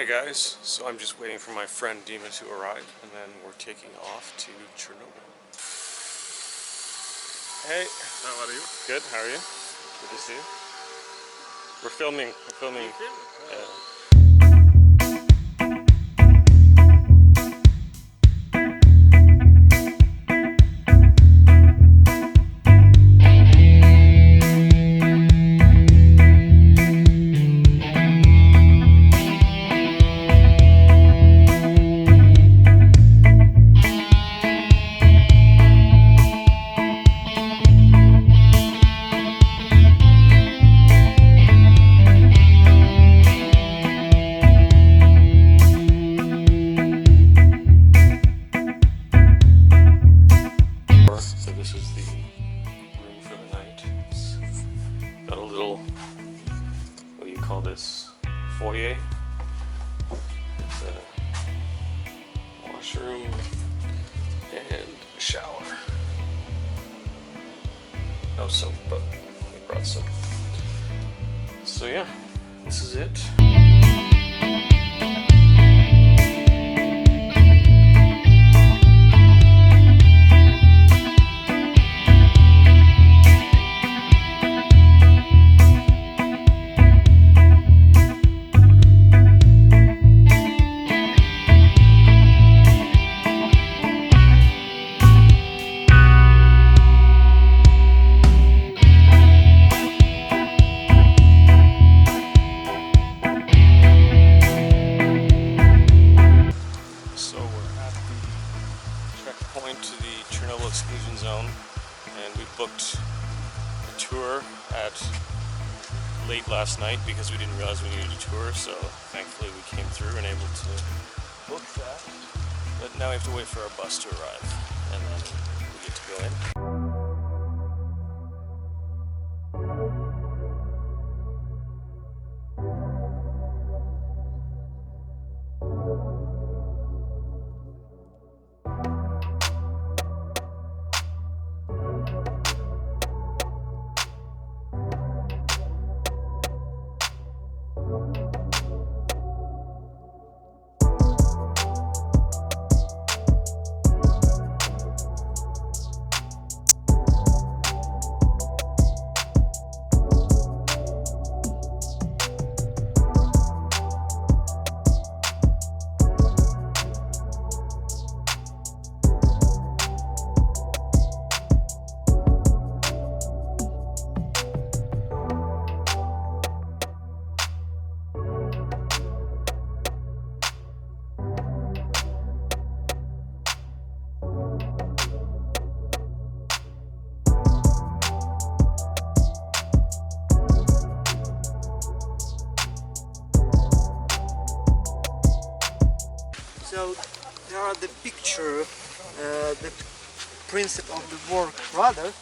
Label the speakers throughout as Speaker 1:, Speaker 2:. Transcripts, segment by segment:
Speaker 1: Hey guys, so I'm just waiting for my friend Dima to arrive, and then we're taking off to Chernobyl. Hey.
Speaker 2: How are you?
Speaker 1: Good, how are you? Good to see you. We're filming. So this is the room for the night. It's got a little, what do you call this, foyer. It's a washroom and a shower. No soap, but we brought soap. So yeah, this is it. Checkpoint to the Chernobyl exclusion zone, and we booked a tour at late last night because we didn't realize we needed a tour, so thankfully we came through and able to book that. But now we have to wait for our bus to arrive, and then we get to go in.
Speaker 3: So there are the picture, the principle of the work, rather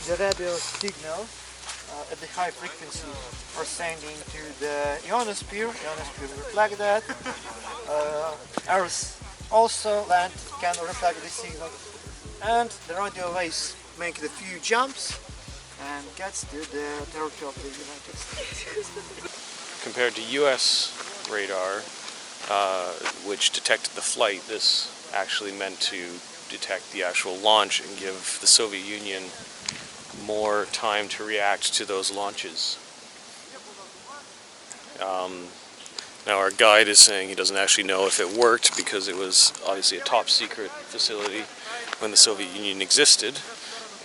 Speaker 3: the radio signal at the high frequency are sending to the ionosphere. Ionosphere reflect that. Earth also land can reflect the signal, and the radio waves make the few jumps and gets to the territory of the United States.
Speaker 1: Compared to US radar, which detected the flight, this actually meant to detect the actual launch and give the Soviet Union more time to react to those launches. Now our guide is saying he doesn't actually know if it worked because it was obviously a top secret facility when the Soviet Union existed,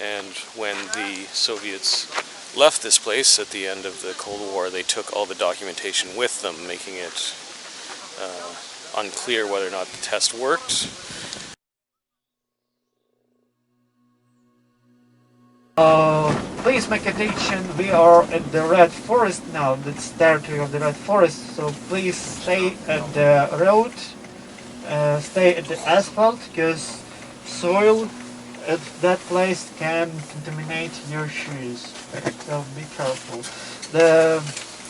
Speaker 1: and when the Soviets left this place at the end of the Cold War, they took all the documentation with them, making it unclear whether or not the test worked.
Speaker 3: Please make attention, we are at the Red Forest now, that's territory of the Red Forest, so please stay at the road, stay at the asphalt, because soil at that place can contaminate your shoes, so be careful. The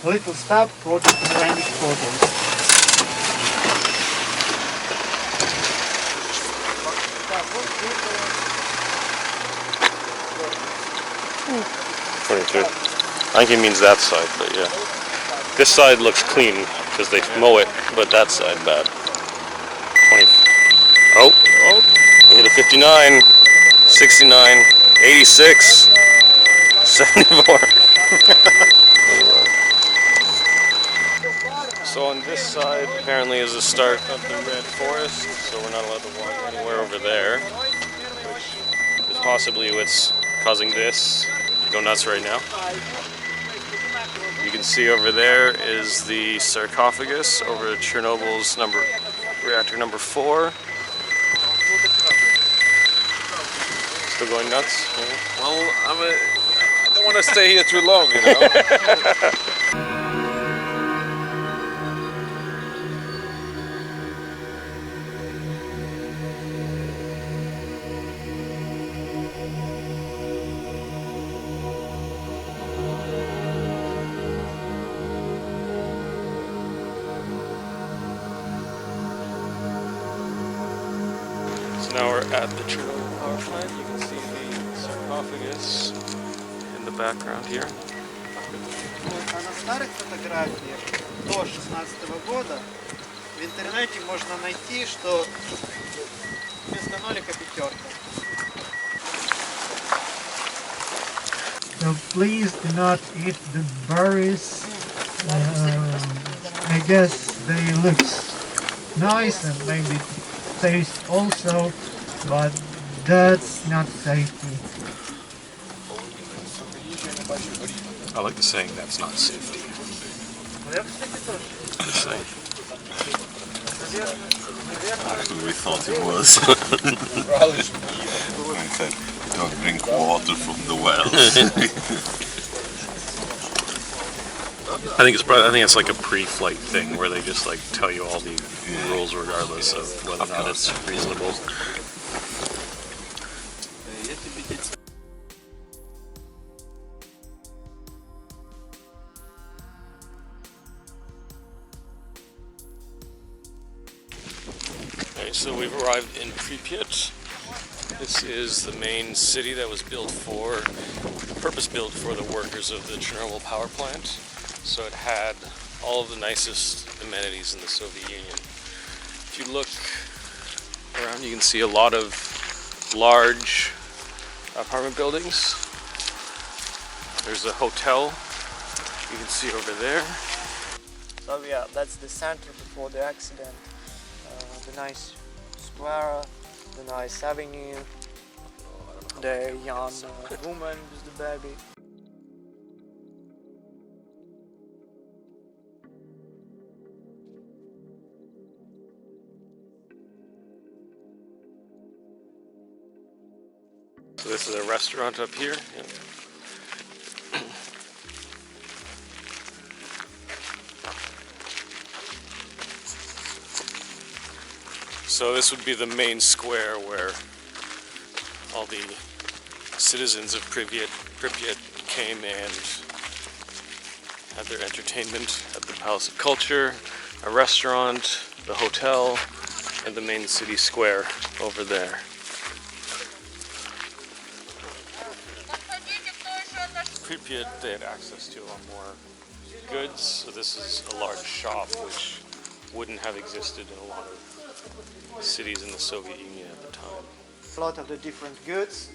Speaker 3: little stop for the panoramic photos.
Speaker 1: 22. I think he means that side, but yeah. This side looks clean because they mow it, but that side bad. 20. Oh, we hit a 59, 69, 86, 74. So on this side apparently is the start of the red forest, so we're not allowed to walk anywhere over there, which is possibly what's causing this to go nuts right now. You can see over there is the sarcophagus over Chernobyl's reactor number 4. Still going nuts? Yeah.
Speaker 2: Well, I don't want to stay here too long, you know.
Speaker 1: So now we're at the Chernobyl power plant. You can see the sarcophagus in the background here.
Speaker 3: А на старых фотографиях до 16 года в интернете можно найти, что вместо нолика пятерка. So please do not eat the berries. I guess they look nice and maybe taste also, but that's not safety.
Speaker 2: I like the saying that's not safety.
Speaker 1: Just saying.
Speaker 2: Actually, we thought it was. I said, don't drink water from the wells.
Speaker 1: I think it's like a pre-flight thing where they just like tell you all the rules regardless of whether or not it's reasonable. Okay, so we've arrived in Pripyat. This is the main city that was purpose-built for the workers of the Chernobyl power plant. So it had all of the nicest amenities in the Soviet Union. If you look around, you can see a lot of large apartment buildings. There's a hotel you can see over there.
Speaker 3: So yeah, that's the center before the accident. The nice square, the nice avenue, the young woman with the baby.
Speaker 1: So this is a restaurant up here. Yeah. So this would be the main square where all the citizens of Pripyat came and had their entertainment at the Palace of Culture, a restaurant, the hotel, and the main city square over there. Pripyat, they had access to a lot more goods, so this is a large shop which wouldn't have existed in a lot of cities in the Soviet Union at the time.
Speaker 3: A lot of the different goods,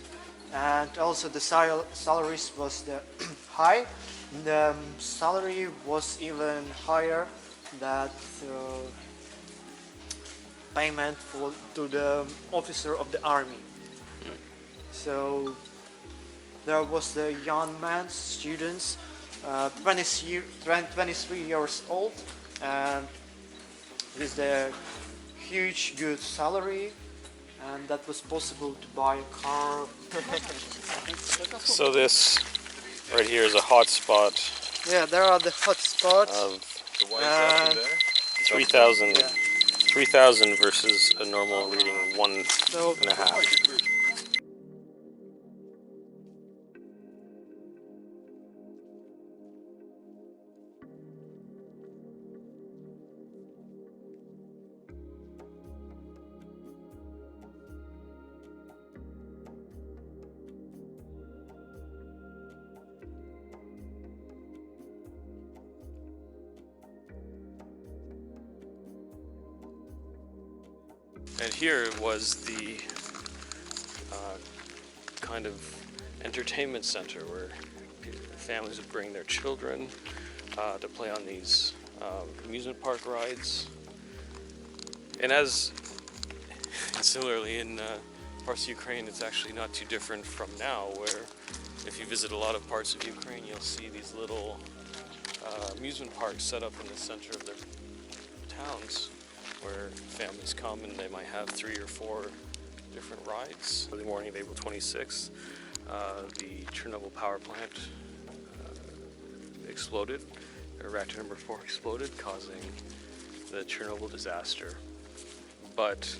Speaker 3: and also the salaries was high. The salary was even higher than payment to the officer of the army. So there was the young man, students, 23 years old, and with the huge good salary, and that was possible to buy a car.
Speaker 1: So this right here is a hot spot
Speaker 3: Yeah, there are the hot spots.
Speaker 1: of
Speaker 2: So why is that in there?
Speaker 1: 3,000
Speaker 3: Yeah.
Speaker 1: 3,000 versus a normal reading of 1.5.
Speaker 3: So
Speaker 1: And here was the kind of entertainment center where families would bring their children to play on these amusement park rides. And similarly in parts of Ukraine, it's actually not too different from now, where if you visit a lot of parts of Ukraine, you'll see these little amusement parks set up in the center of their towns, where families come and they might have 3 or 4 different rides. The morning of April 26th, the Chernobyl power plant exploded. Reactor number 4 exploded, causing the Chernobyl disaster. But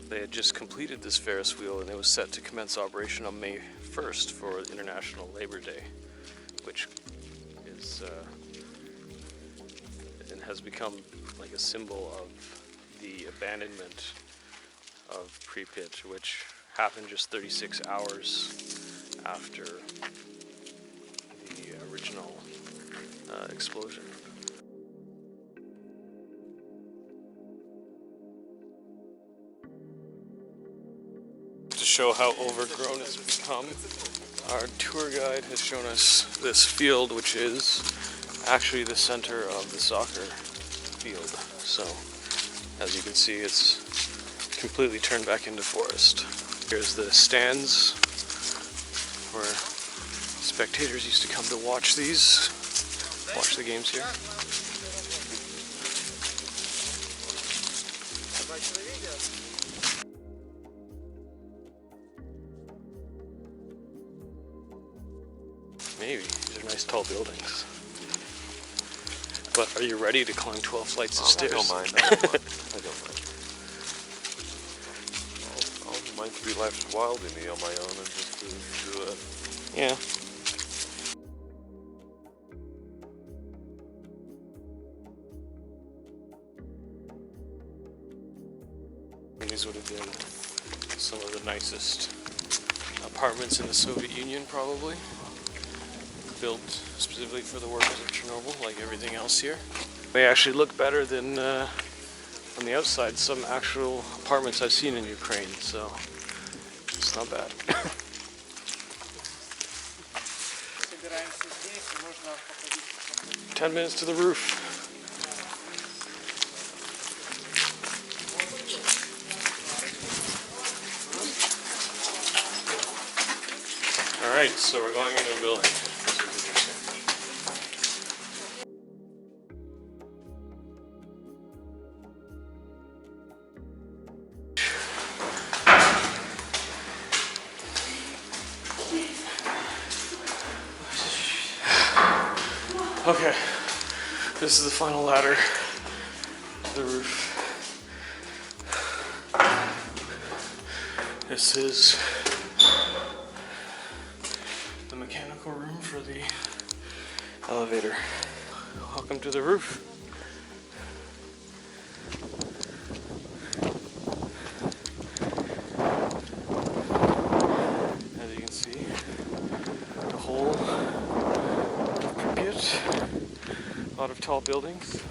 Speaker 1: they had just completed this Ferris wheel, and it was set to commence operation on May 1st for International Labor Day, which is and has become like a symbol of the abandonment of Pripyat, which happened just 36 hours after the original explosion. To show how overgrown it's become, our tour guide has shown us this field, which is actually the center of the soccer field. So, as you can see, it's completely turned back into forest. Here's the stands where spectators used to come to watch the games here. Maybe. These are nice tall buildings. But are you ready to climb 12 flights of stairs?
Speaker 2: I don't mind. I don't mind. I'll mind to be left wild in me on my own and just do it.
Speaker 1: Yeah. These would have been some of the nicest apartments in the Soviet Union, probably. Built specifically for the workers of Chernobyl, like everything else here. They actually look better than on the outside some actual apartments I've seen in Ukraine, so it's not bad. 10 minutes to the roof. Alright, so we're going into a building. Okay, this is the final ladder to the roof. This is the mechanical room for the elevator. Welcome to the roof. As you can see, the whole Pripyat, a lot of tall buildings.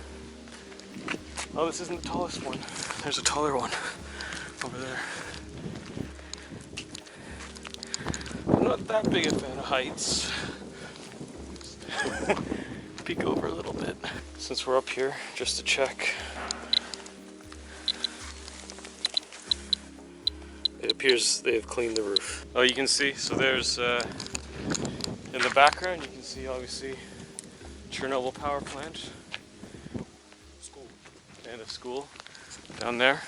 Speaker 1: Oh, this isn't the tallest one. There's a taller one over there. I'm not that big a fan of heights. Peek over a little bit. Since we're up here, just to check. It appears they have cleaned the roof. Oh, you can see, so there's, in the background, you can see obviously Chernobyl power plant. And a school down there.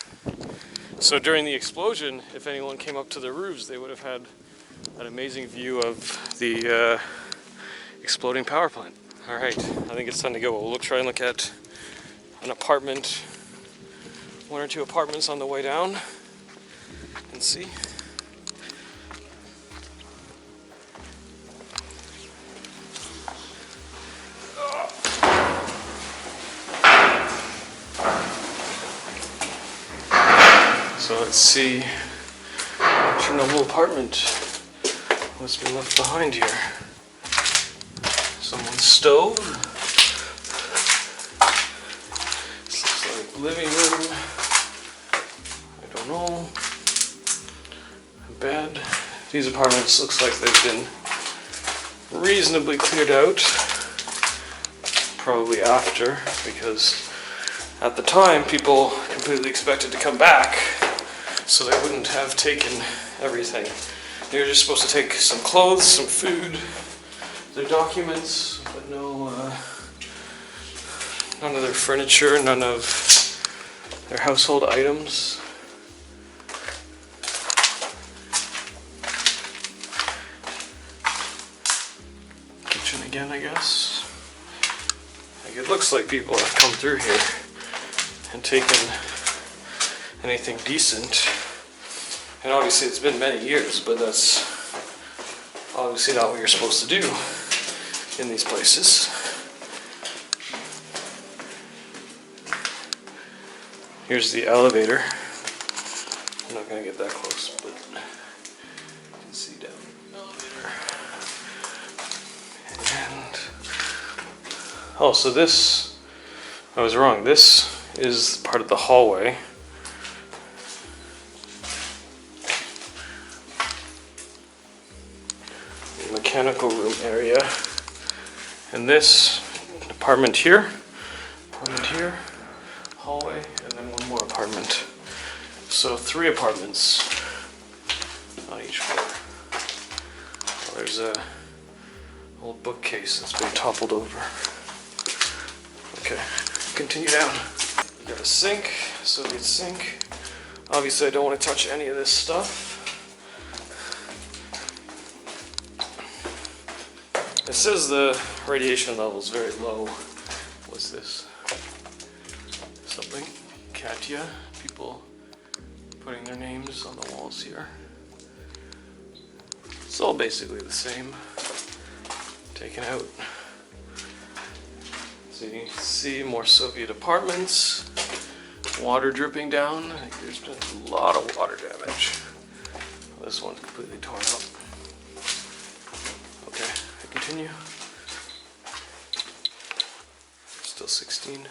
Speaker 1: So during the explosion, if anyone came up to the roofs, they would have had an amazing view of the exploding power plant. Alright, I think it's time to go. We'll try and look at an apartment, 1 or 2 apartments on the way down, and see. So let's see Chernobyl apartment. What's been left behind here? Someone's stove. This looks like living room. I bed. These apartments looks like they've been reasonably cleared out. Probably after, because at the time people completely expected to come back, so they wouldn't have taken everything. They were just supposed to take some clothes, some food, their documents, but none of their furniture, none of their household items. Kitchen again, I guess. Like, it looks like people have come through here and taken anything decent. And obviously it's been many years, but that's obviously not what you're supposed to do in these places. Here's the elevator. I'm not gonna get that close, but you can see down the elevator. And oh, so this, I was wrong. This is part of the hallway. Mechanical room area. And this apartment here, hallway, and then one more apartment. So 3 apartments on each floor. Oh, there's a old bookcase that's been toppled over. Okay, continue down. You got a sink, Soviet sink. Obviously I don't want to touch any of this stuff. It says the radiation level is very low. What's this? Something? Katya? People putting their names on the walls here. It's all basically the same. Taken out. So you can see more Soviet apartments. Water dripping down. I think there's been a lot of water damage. This one's completely torn up. Okay, I continue. Still 16.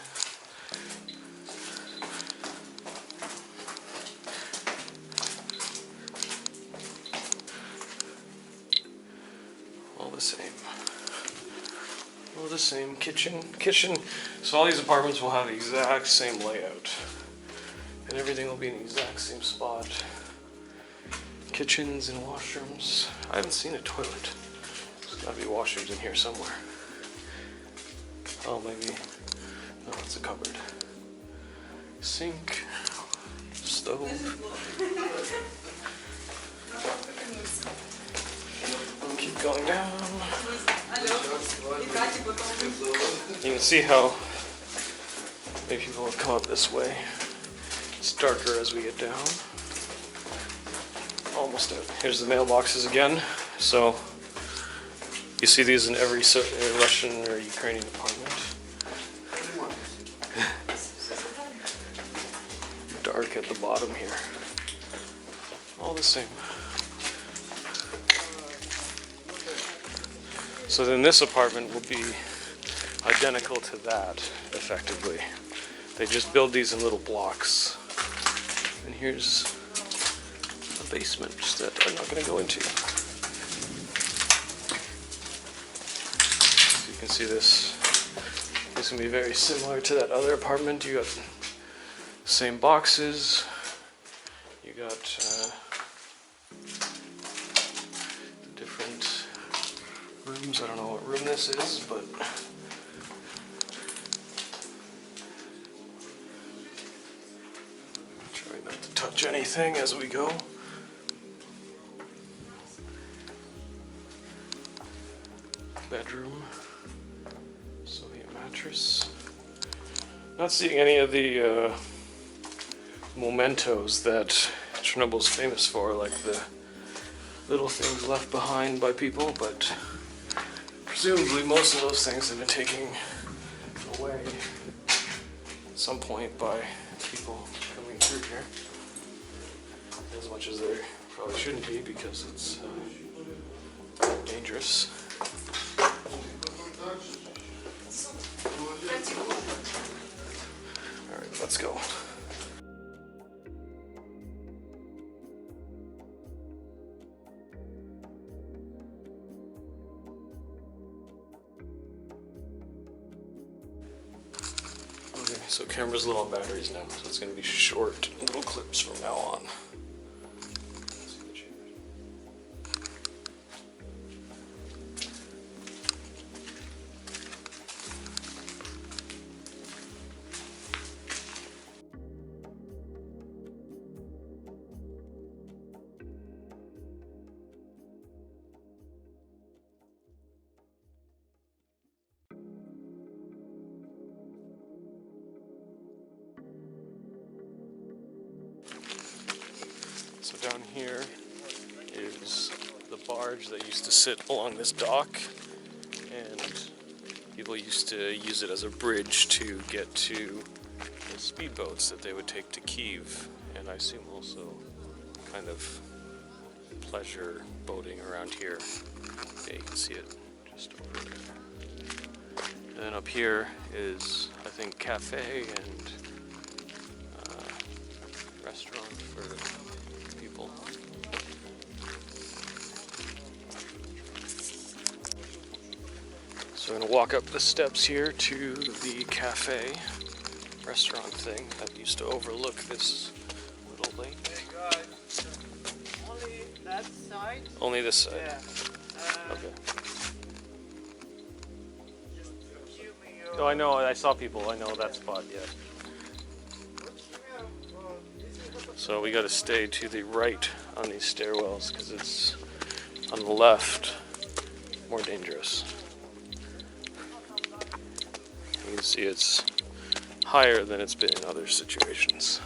Speaker 1: All the same. All the same. Kitchen. So all these apartments will have the exact same layout. And everything will be in the exact same spot. Kitchens and washrooms. I haven't seen a toilet. There's gotta be washrooms in here somewhere. Oh, maybe. No, it's a cupboard. Sink. Stove. Keep going down. You can see how maybe people have come up this way. It's darker as we get down. Almost out. Here's the mailboxes again. So you see these in every Russian or Ukrainian apartment. Dark at the bottom here. All the same. So then this apartment will be identical to that, effectively. They just build these in little blocks. And here's a basement that I'm not going to go into. So you can see this. This will be very similar to that other apartment. You got the same boxes. You got different rooms. I don't know what room this is, but try not to touch anything as we go. Bedroom. Soviet mattress. Not seeing any of the mementos that Chernobyl's famous for, like the little things left behind by people, but presumably most of those things have been taken away at some point by people coming through here. As much as there probably shouldn't be, because it's dangerous. Alright, let's go. So camera's low on batteries now, so it's going to be short little clips from now on. So down here is the barge that used to sit along this dock, and people used to use it as a bridge to get to the speedboats that they would take to Kyiv, and I assume also kind of pleasure boating around here. Yeah, you can see it just over there. And then up here is, I think, cafe and restaurant for people. So I'm gonna walk up the steps here to the cafe restaurant thing that used to overlook this little lake.
Speaker 3: Hey guys, only that side?
Speaker 1: Only this side.
Speaker 3: Yeah.
Speaker 1: Okay.
Speaker 3: Just give me your...
Speaker 1: Oh, I know. I saw people. I know that spot. Yeah. So we got to stay to the right on these stairwells because it's on the left more dangerous. You can see it's higher than it's been in other situations.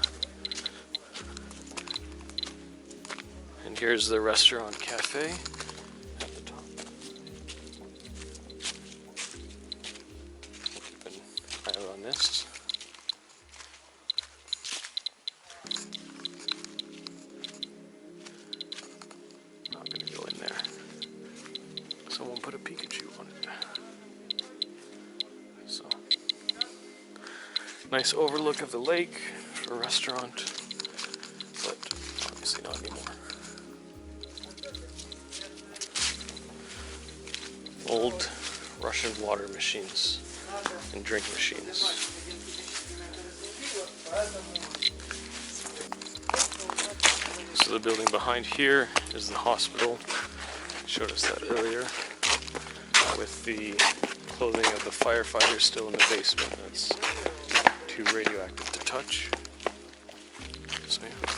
Speaker 1: And here's the restaurant cafe at the top. Keep an eye out on this. Not gonna go in there. Someone put a Pikachu on it. So, nice overlook of the lake for a restaurant, but obviously not anymore. Old Russian water machines and drink machines. So the building behind here is the hospital. I showed us that earlier, with the clothing of the firefighters still in the basement. That's too radioactive to touch. So yeah.